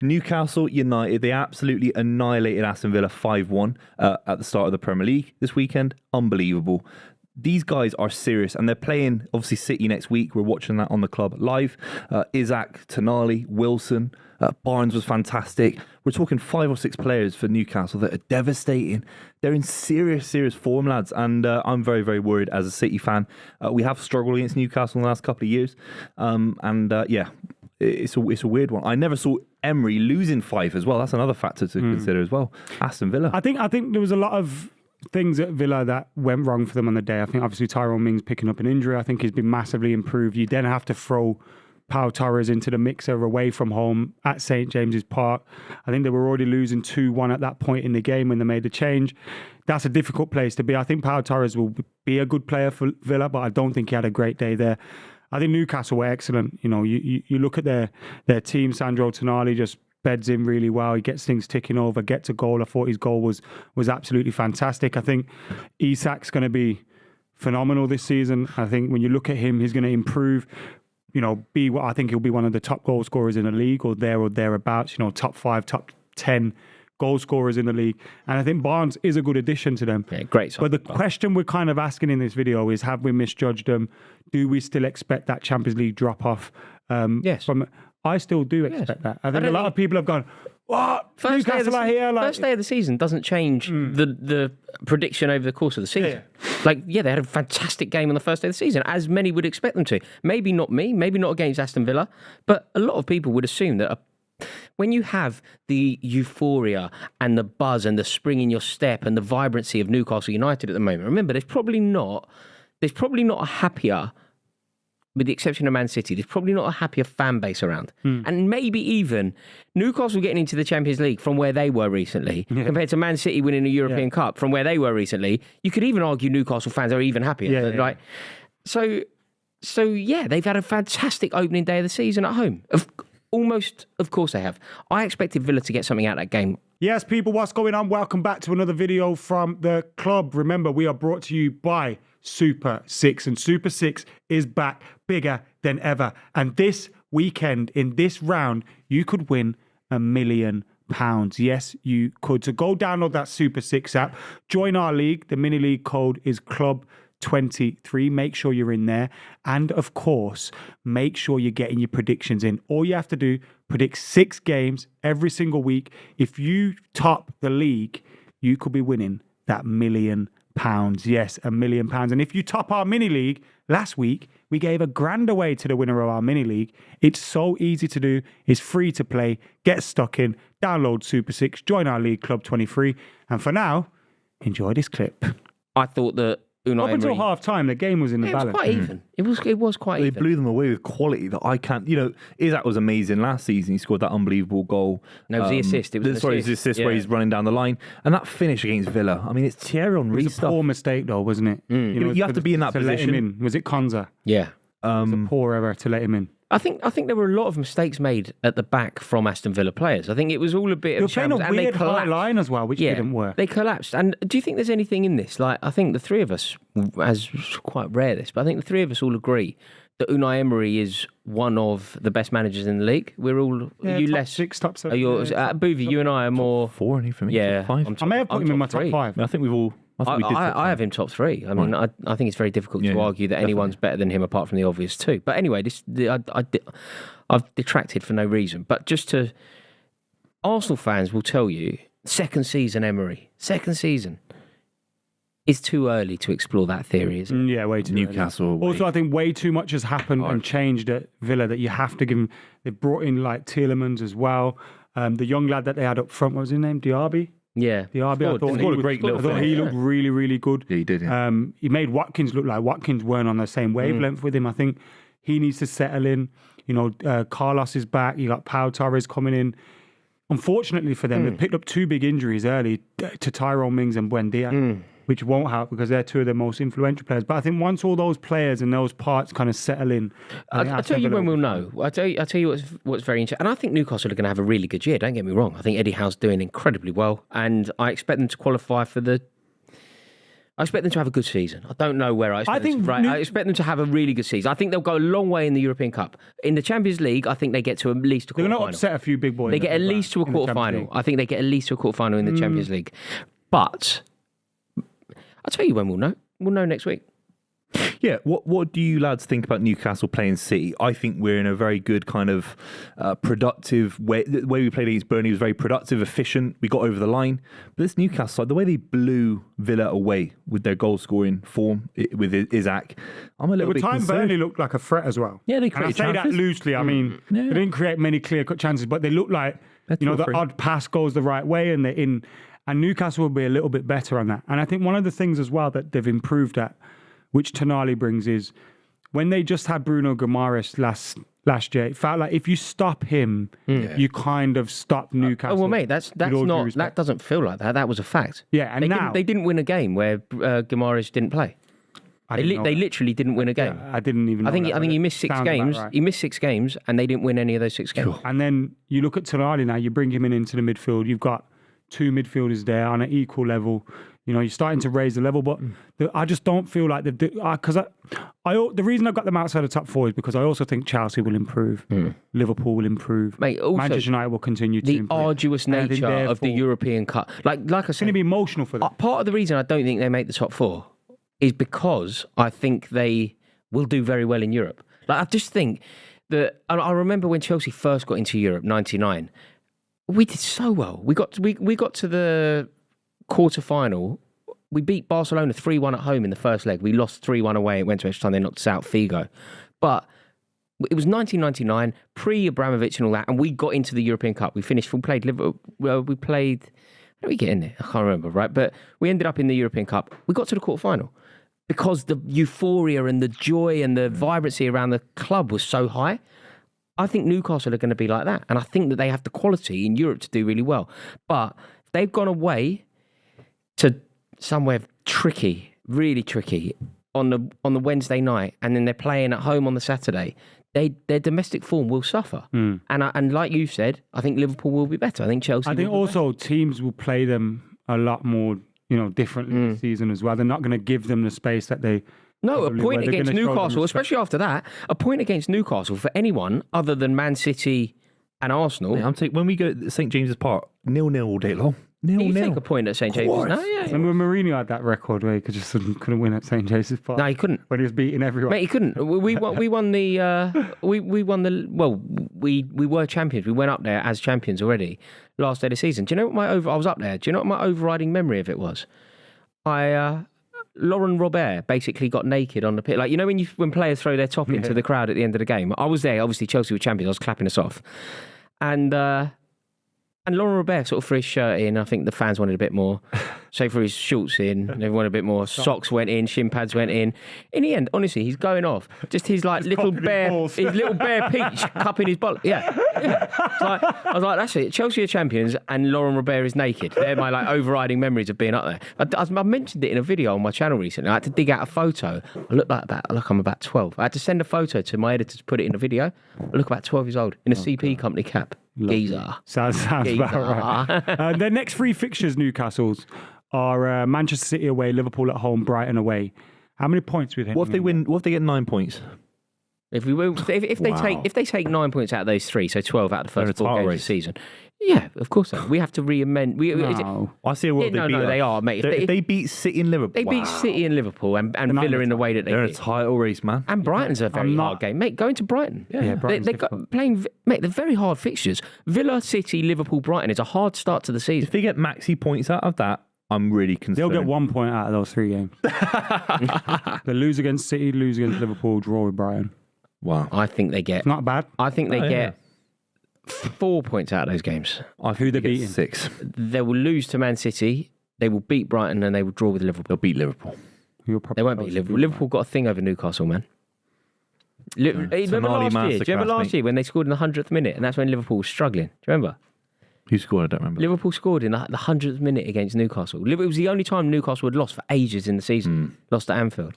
Newcastle United, they absolutely annihilated Aston Villa 5-1 at the start of the Premier League this weekend. Unbelievable. These guys are serious, and they're playing, obviously, City next week. We're watching that on the club live. Isaac, Tonali, Wilson, Barnes was fantastic. We're talking 5 or 6 players for Newcastle that are devastating. They're in serious form, lads, and I'm very, very worried as a City fan. We have struggled against Newcastle in the last couple of years, it's a weird one. I never saw Emery losing 5 as well. That's another factor to consider as well. Aston Villa. I think there was a lot of things at Villa that went wrong for them on the day. I think obviously Tyrone Mings picking up an injury, I think he's been massively improved. You then have to throw Pau Torres into the mixer away from home at St James's Park. I think they were already losing 2-1 at that point in the game when they made the change. That's a difficult place to be. I think Pau Torres will be a good player for Villa, but I don't think he had a great day there. I think Newcastle were excellent. You know, you look at their team. Sandro Tonali just beds in really well. He gets things ticking over, gets a goal. I thought his goal was absolutely fantastic. I think Isak's going to be phenomenal this season. I think when you look at him, he's going to improve. You know, I think he'll be one of the top goal scorers in the league, or thereabouts. You know, top 5, top 10 goal scorers in the league. And I think Barnes is a good addition to them. Yeah, great. But the question we're kind of asking in this video is, have we misjudged them? Do we still expect that Champions League drop off? Yes. I still do expect that. I think a lot of people have gone, what? Newcastle are here? First day of the season doesn't change the prediction over the course of the season. Yeah. They had a fantastic game on the first day of the season, as many would expect them to. Maybe not me, maybe not against Aston Villa, but a lot of people would assume that when you have the euphoria and the buzz and the spring in your step and the vibrancy of Newcastle United at the moment, remember, there's probably not a happier, with the exception of Man City, there's probably not a happier fan base around. And maybe even Newcastle getting into the Champions League from where they were recently, compared to Man City winning a European Cup from where they were recently, you could even argue Newcastle fans are even happier, right? So they've had a fantastic opening day of the season at home. Of course they have. I expected Villa to get something out of that game. Yes, people, what's going on? Welcome back to another video from the club. Remember, we are brought to you by Super 6, and Super 6 is back bigger than ever. And this weekend, in this round, you could win £1 million. Yes, you could. So go download that Super 6 app. Join our league. The mini league code is CLUB23. Make sure you're in there. And of course, make sure you're getting your predictions in. All you have to do, predict 6 games every single week. If you top the league, you could be winning that £1 million. Yes, £1 million. And if you top our mini league, last week we gave £1,000 away to the winner of our mini league. It's so easy to do. It's free to play. Get stuck in. Download Super 6. Join our league, Club 23. And for now, enjoy this clip. I thought that Unai Up until Emery, half time, the game was in the balance. It was quite even. It was quite They even. blew them away with quality that I can't. You know, Isaac was amazing last season. He scored that unbelievable goal. No, it was the assist. It was his assist where he's running down the line, and that finish against Villa. I mean, it's Thierry Henry It was a stuff. poor mistake, though, wasn't it? You have to be in that to position. let him in. Was it Konza? Yeah. It was a poor error to let him in. I think there were a lot of mistakes made at the back from Aston Villa players. I think it was all a bit They were of playing a shambles, and they weird high collapsed. line as well, which didn't work. They collapsed. And do you think there's anything in this? Like, I think the three of us, as quite rare this, but I think the three of us all agree that Unai Emery is one of the best managers in the league. We're all top less 6, top 7. Are yours, Buvey, you and I are more 4, and he for me. Yeah, top 5. I may have put him in my top 5. I think we've all. I think we did. I have him top 3. I mean, I think it's very difficult to argue that anyone's better than him apart from the obvious 2. But anyway, I've detracted for no reason. But just to... Arsenal fans will tell you, second season Emery, second season. It's too early to explore that theory, isn't it? Yeah, way too Newcastle. early. Also, I think way too much has happened and changed at Villa that you have to give him... They've brought in, like, Tielemans as well. The young lad that they had up front, what was his name? Diaby? Yeah. Diaby, I thought he looked really, really good. Yeah, he did, yeah. He made Watkins look like Watkins weren't on the same wavelength with him. I think he needs to settle in. You know, Carlos is back. You got Pau Torres coming in. Unfortunately for them, they picked up 2 big injuries early to Tyrone Mings and Buendia, which won't help because they're 2 of the most influential players. But I think once all those players and those parts kind of settle in... I'll tell you when we'll know. I'll tell you what's very interesting. And I think Newcastle are going to have a really good year, don't get me wrong. I think Eddie Howe's doing incredibly well. And I expect them to qualify for the... I expect them to have a good season. I don't know where I expect them to, think I expect them to have a really good season. I think they'll go a long way in the European Cup. In the Champions League, I think they get to at least a They're quarter-final. going to upset a few big boys. They get at least to a quarter-final. I think they get at least to a quarter-final in the Champions League. But I'll tell you when we'll know. We'll know next week. Yeah, what do you lads think about Newcastle playing City? I think we're in a very good kind of productive way. The way we played against Burnley was very productive, efficient. We got over the line. But this Newcastle side, the way they blew Villa away with their goal scoring form with Isaac, I'm a little bit concerned. Burnley looked like a threat as well. Yeah, they And I created say chances. that loosely. I mean, they didn't create many clear-cut chances, but they looked like, the odd pass goes the right way and they're in. And Newcastle will be a little bit better on that. And I think one of the things as well that they've improved at, which Tonali brings, is when they just had Bruno Guimaraes last year, it felt like if you stop him, you kind of stop Newcastle. Oh, well, mate, that's not. That doesn't feel like that. That was a fact. Yeah, and they didn't win a game where Guimaraes didn't play. They literally didn't win a game. Yeah, I didn't even know I think that, he missed 6 games. right. He missed 6 games, and they didn't win any of those 6 games. Sure. And then you look at Tonali now, you bring him into the midfield. You've got 2 midfielders there on an equal level. You're starting to raise the level, but I just don't feel like because the reason I've got them outside the top 4 is because I also think Chelsea will improve, Liverpool will improve, Mate, also, Manchester United will continue to the improve. arduous nature of the European Cup. Like I It's said, going to be emotional for them. part of the reason I don't think they make the top 4 is because I think they will do very well in Europe. Like I just think that I remember when Chelsea first got into Europe, '99. We did so well. We got to the quarter-final. We beat Barcelona 3-1 at home in the first leg. We lost 3-1 away. It went to extra time. They knocked us out Figo. But it was 1999, pre-Abramovich and all that, and we got into the European Cup. We played Liverpool. We played... How did we get in there? I can't remember, right? But we ended up in the European Cup. We got to the quarter-final because the euphoria and the joy and the vibrancy around the club was so high. I think Newcastle are going to be like that. And I think that they have the quality in Europe to do really well. But they've gone away to somewhere tricky, really tricky, on the Wednesday night, and then they're playing at home on the Saturday. Their domestic form will suffer. And like you said, I think Liverpool will be better. I think Chelsea. I think also teams will play them a lot more, differently this season as well. They're not going to give them the space that they. No, a point against Newcastle, respect. especially after that, a point against Newcastle for anyone other than Man City and Arsenal. Yeah, when we go to St James's Park, 0-0 all day long. You take a point at St James's. No, yeah. Remember when Mourinho had that record where he couldn't win at St James's Park? No, he couldn't. When he was beating everyone. Mate, he couldn't. We won we were champions. We went up there as champions already last day of the season. Do you know what I was up there. Do you know what my overriding memory of it was? Lauren Robert basically got naked on the pitch. Like, when players throw their top into the crowd at the end of the game. I was there. Obviously, Chelsea were champions. I was clapping us off. And Lauren Robert sort of threw his shirt in. I think the fans wanted a bit more. So threw his shorts in. They wanted a bit more. Socks went in. Shin pads went in. In the end, honestly, he's going off. Just his little bare peach cupping his bottle. Yeah. I was like, that's it. Chelsea are champions and Lauren Robert is naked. They're my overriding memories of being up there. I mentioned it in a video on my channel recently. I had to dig out a photo. I look I'm about 12. I had to send a photo to my editor to put it in a video. I look about 12 years old in a CP company cap. Geezer. Sounds about right. Their next 3 fixtures, Newcastle's, are Manchester City away, Liverpool at home, Brighton away. How many points do you think? What if they win? What if they get 9 points? If they take 9 points out of those 3, so 12 out of the first 4 games of the season. Yeah, of course. We have to re-amend. I see a world they beat. No, they are, mate. If they beat City and Liverpool. They beat City and Liverpool and Villa in the way that they They're in did. a title race, man. And Brighton's a very hard game, mate. Going to Brighton, they got playing, mate. They're very hard fixtures. Villa, City, Liverpool, Brighton is a hard start to the season. If they get maxi points out of that, I'm really concerned. They'll get 1 point out of those 3 games. They lose against City, lose against Liverpool, draw with Brighton. Wow. I think they get. It's not bad. I think they get 4 points out of those games. Who they beating? 6. They will lose to Man City. They will beat Brighton and they will draw with Liverpool. They'll beat Liverpool. They won't beat Liverpool. Liverpool got a thing over Newcastle, man. Remember last year when they scored in the 100th minute, and that's when Liverpool was struggling? Do you remember? Who scored? I don't remember. Liverpool scored in the 100th minute against Newcastle. It was the only time Newcastle had lost for ages in the season. Lost at Anfield.